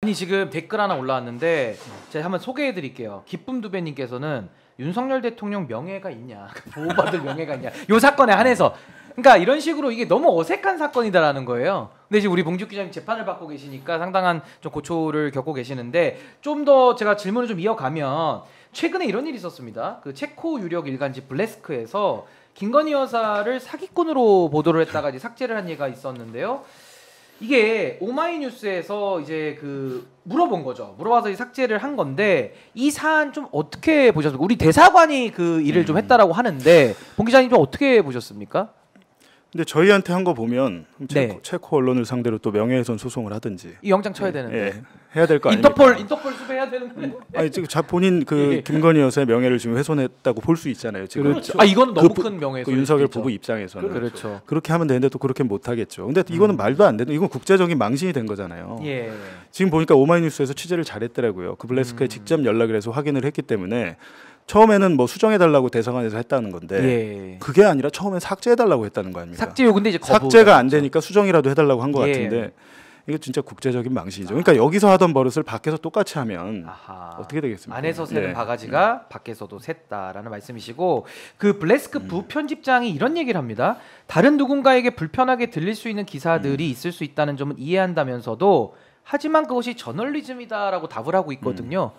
아니 지금 댓글 하나 올라왔는데 제가 한번 소개해드릴게요. 기쁨 두배님께서는 윤석열 대통령 명예가 있냐, 보호받을 명예가 있냐, 요 사건에 한해서. 그러니까 이런 식으로 이게 너무 어색한 사건이다라는 거예요. 근데 지금 우리 봉지욱 기자님 재판을 받고 계시니까 상당한 좀 고초를 겪고 계시는데 좀 더 제가 질문을 좀 이어가면 최근에 이런 일이 있었습니다. 그 체코 유력 일간지 블레스크에서 김건희 여사를 사기꾼으로 보도를 했다가 이제 삭제를 한 예가 있었는데요. 이게 오마이뉴스에서 이제 그 물어본 거죠. 물어봐서 삭제를 한 건데 이 사안 좀 어떻게 보셨습니까? 우리 대사관이 그 일을 좀 했다라고 하는데 봉 기자님 좀 어떻게 보셨습니까? 근데 저희한테 한 거 보면 네. 체코 언론을 상대로 또 명예훼손 소송을 하든지 이 영장 쳐야 되는데 해야 될 거 아닙니까? 인터폴 수배해야 되는데. 아니 지금 본인 그 김건희 여사의 명예를 지금 훼손했다고 볼 수 있잖아요. 지금. 그렇죠. 아 이건 너무 큰 명예훼손. 그 윤석열 부부 입장에서는 그렇죠. 그렇게 하면 되는데 또 그렇게 못 하겠죠. 근데 이거는 말도 안 되는, 이건 국제적인 망신이 된 거잖아요. 예. 지금 보니까 오마이뉴스에서 취재를 잘했더라고요. 그 블레스크에 직접 연락을 해서 확인을 했기 때문에 처음에는 뭐 수정해달라고 대사관에서 했다는 건데 예. 그게 아니라 처음엔 삭제해달라고 했다는 거 아닙니까? 삭제 요구인데 이제 삭제가 안 되니까 수정이라도 해달라고 한 것 예. 같은데 이게 진짜 국제적인 망신이죠. 그러니까 여기서 하던 버릇을 밖에서 똑같이 하면 아하. 어떻게 되겠습니까? 안에서 새는 네. 바가지가 밖에서도 샜다라는 말씀이시고 그 블레스크 부편집장이 이런 얘기를 합니다. 다른 누군가에게 불편하게 들릴 수 있는 기사들이 있을 수 있다는 점은 이해한다면서도 하지만 그것이 저널리즘이다라고 답을 하고 있거든요.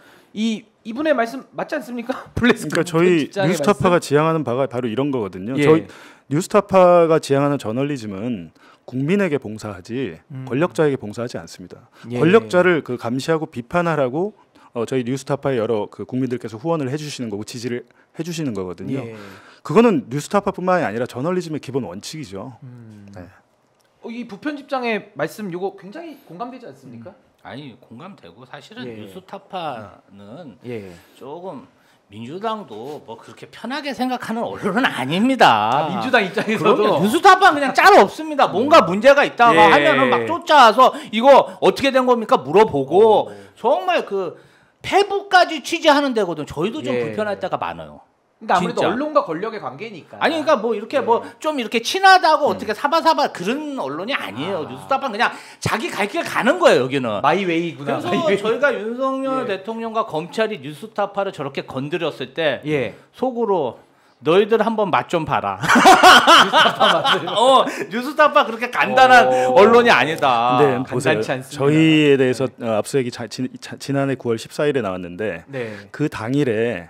이분의 말씀 맞지 않습니까? 블레스크 그러니까 저희 뉴스타파가 말씀? 지향하는 바가 바로 이런 거거든요. 예. 저희 뉴스타파가 지향하는 저널리즘은 국민에게 봉사하지 권력자에게 봉사하지 않습니다. 예. 권력자를 그 감시하고 비판하라고 저희 뉴스타파의 여러 그 국민들께서 후원을 해주시는 거고 지지를 해주시는 거거든요. 예. 그거는 뉴스타파뿐만이 아니라 저널리즘의 기본 원칙이죠. 네. 이 부편집장의 말씀 요거 굉장히 공감되지 않습니까? 아니 공감되고 사실은 예. 뉴스타파는 예. 조금 민주당도 뭐 그렇게 편하게 생각하는 언론은 아닙니다. 민주당 입장에서도 그럼요. 뉴스타파는 그냥 짤 없습니다. 뭔가 문제가 있다가 예. 하면은 막 쫓아와서 이거 어떻게 된 겁니까 물어보고 정말 그 폐부까지 취재하는 데거든. 저희도 좀 예. 불편할 때가 많아요. 그러니까 아무래도 진짜. 언론과 권력의 관계니까. 아니 그러니까 뭐 이렇게 뭐 좀 이렇게 친하다고 어떻게 사바사바 그런 언론이 아니에요. 뉴스타파는 그냥 자기 갈 길 가는 거예요 여기는. 마이웨이구나. 그래서 마이웨이. 저희가 윤석열 예. 대통령과 검찰이 뉴스타파를 저렇게 건드렸을 때 예. 속으로 너희들 한번 맛 좀 봐라. 뉴스타파 맞아요. 뉴스타파 그렇게 간단한 언론이 아니다. 근데 보세요. 간단치 않습니다. 저희에 대해서 압수수색이 지난해 9월 14일에 나왔는데 네. 그 당일에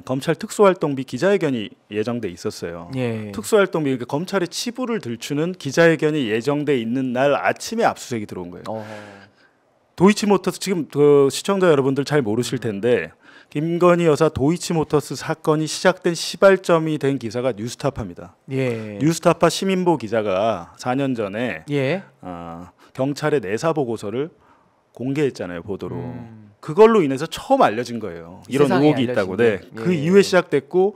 검찰 특수활동비 기자회견이 예정돼 있었어요. 예. 특수활동비, 그러니까 검찰의 치부를 들추는 기자회견이 예정돼 있는 날 아침에 압수수색이 들어온 거예요. 도이치모터스, 지금 그 시청자 여러분들 잘 모르실 텐데 김건희 여사 도이치모터스 사건이 시작된 시발점이 된 기사가 뉴스타파입니다. 예. 뉴스타파 시민보 기자가 4년 전에 예. 경찰의 내사 보고서를 공개했잖아요, 보도로. 그걸로 인해서 처음 알려진 거예요. 이런 의혹이 있다고. 네. 그 이후에 시작됐고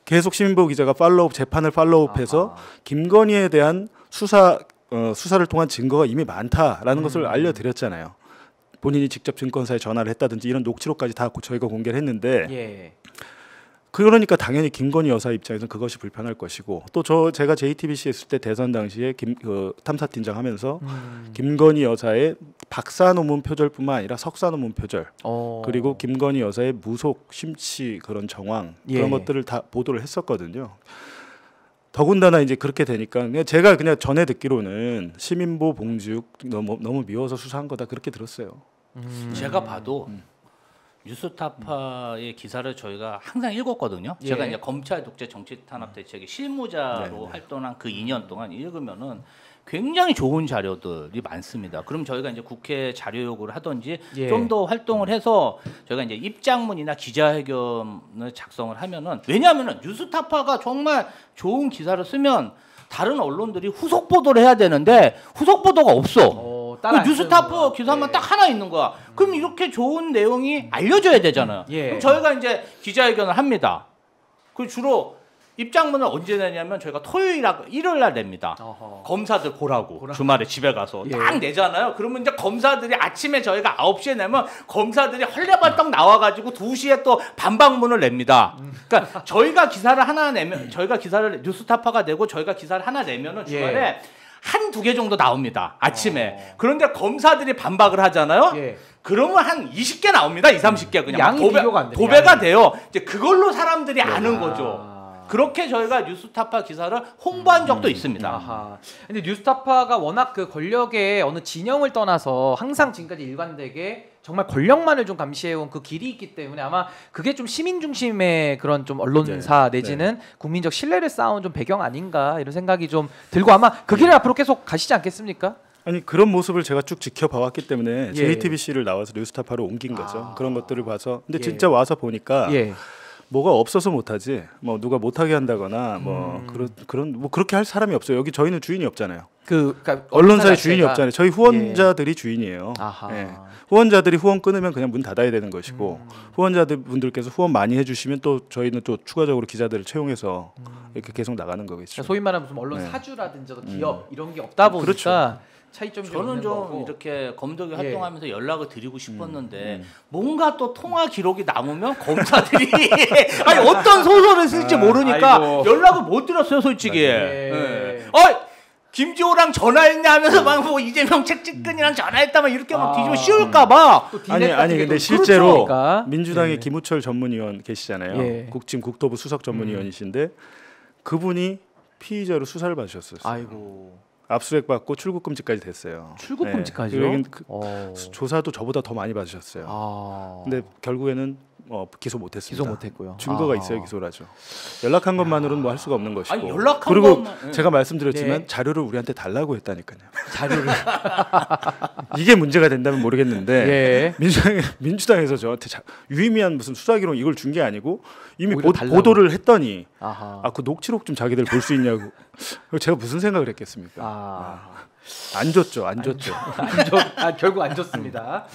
계속 시민보 기자가 재판을 팔로우업해서 김건희에 대한 수사를 통한 증거가 이미 많다라는 것을 알려드렸잖아요. 본인이 직접 증권사에 전화를 했다든지 이런 녹취록까지 다 저희가 공개를 했는데 예. 그러니까 당연히 김건희 여사 입장에서는 그것이 불편할 것이고 또 제가 JTBC 했을 때 대선 당시에 탐사팀장 하면서 김건희 여사의 박사 논문 표절뿐만 아니라 석사 논문 표절 그리고 김건희 여사의 무속 심취 그런 정황 그런 것들을 다 보도를 했었거든요. 더군다나 이제 그렇게 되니까 제가 그냥 전에 듣기로는 시민보 봉지욱 너무 미워서 수사한 거다 그렇게 들었어요. 제가 봐도 뉴스타파의 기사를 저희가 항상 읽었거든요. 예. 제가 이제 검찰 독재 정치 탄압 대책의 실무자로 활동한 그 2년 동안 읽으면은 굉장히 좋은 자료들이 많습니다. 그럼 저희가 이제 국회 자료 요구를 하든지 좀 더 활동을 해서 저희가 이제 입장문이나 기자회견을 작성을 하면은 왜냐하면은 뉴스타파가 정말 좋은 기사를 쓰면 다른 언론들이 후속 보도를 해야 되는데 후속 보도가 없어. 그 뉴스타파 기사만 딱 하나 있는 거야. 그럼 이렇게 좋은 내용이 알려져야 되잖아요. 그럼 저희가 이제 기자회견을 합니다. 그 주로 입장문을 언제 내냐면 저희가 일요일 날 냅니다. 검사들 보라고 주말에 집에 가서 딱 내잖아요. 그러면 이제 검사들이 아침에 저희가 9시에 내면 검사들이 헐레벌떡 나와가지고 2시에 또 반박문을 냅니다. 그러니까 저희가 기사를 하나 내면 저희가 기사를 뉴스타파가 내고 저희가 기사를 하나 내면은 주말에 한두 개 정도 나옵니다. 아침에. 그런데 검사들이 반박을 하잖아요. 그러면 한 20개 나옵니다. 30개 그냥 양이 비교가 안 돼요. 도배가 양이. 돼요. 이제 그걸로 사람들이 아는 거죠. 그렇게 저희가 뉴스타파 기사를 홍보한 적도 있습니다. 아하. 근데 뉴스타파가 워낙 그 권력의 어느 진영을 떠나서 항상 지금까지 일관되게 정말 권력만을 좀 감시해온 그 길이 있기 때문에 아마 그게 좀 시민 중심의 그런 좀 언론사 내지는 국민적 신뢰를 쌓은 좀 배경 아닌가 이런 생각이 좀 들고 아마 그 길을 앞으로 계속 가시지 않겠습니까? 아니 그런 모습을 제가 쭉 지켜봐왔기 때문에 JTBC를 나와서 뉴스타파로 옮긴 거죠. 그런 것들을 봐서 근데 진짜 와서 보니까 뭐가 없어서 못하지 뭐 누가 못하게 한다거나 뭐 그런 뭐 그렇게 할 사람이 없어요. 여기 저희는 주인이 없잖아요. 그러니까 언론사의 주인이 없잖아요. 저희 후원자들이 주인이에요. 예. 후원자들이 후원 끊으면 그냥 문 닫아야 되는 것이고 후원자들 분들께서 후원 많이 해주시면 또 저희는 또 추가적으로 기자들을 채용해서 이렇게 계속 나가는 거겠죠. 그러니까 소위 말하는 무슨 언론 사주라든지 기업 이런 게 없다 보니까 그렇죠. 차이점이 저는 있는 좀 거고. 이렇게 검도기 활동하면서 연락을 드리고 싶었는데 뭔가 또 통화 기록이 남으면 검사들이 아니 어떤 소설을 쓸지 모르니까 아이고. 연락을 못 드렸어요 솔직히. 김지호랑 전화했냐 하면서 막 뭐 이재명 책찍근이랑 전화했다면 이렇게 막 뒤집어 씌울까봐. 아니 근데 실제로 그렇죠. 민주당의 김우철 전문위원 계시잖아요. 지금 국토부 수석 전문위원이신데 그분이 피의자로 수사를 받으셨어요. 아이고. 압수수색 받고 출국금지까지 됐어요. 출국금지까지요? 조사도 저보다 더 많이 받으셨어요. 근데 결국에는 기소 못했습니다. 기소 못했고요. 증거가 있어야 기소를 하죠. 연락한 것만으로는 뭐 할 수가 없는 것이고. 아니, 연락한 그리고 것만, 제가 말씀드렸지만 자료를 우리한테 달라고 했다니까요. 자료를 이게 문제가 된다면 모르겠는데 민주당에서 저한테 유의미한 무슨 수사기록 이걸 준 게 아니고 이미 보도를 했더니 그 녹취록 좀 자기들 볼 수 있냐고. 제가 무슨 생각을 했겠습니까? 안 줬죠. 결국 안 줬습니다.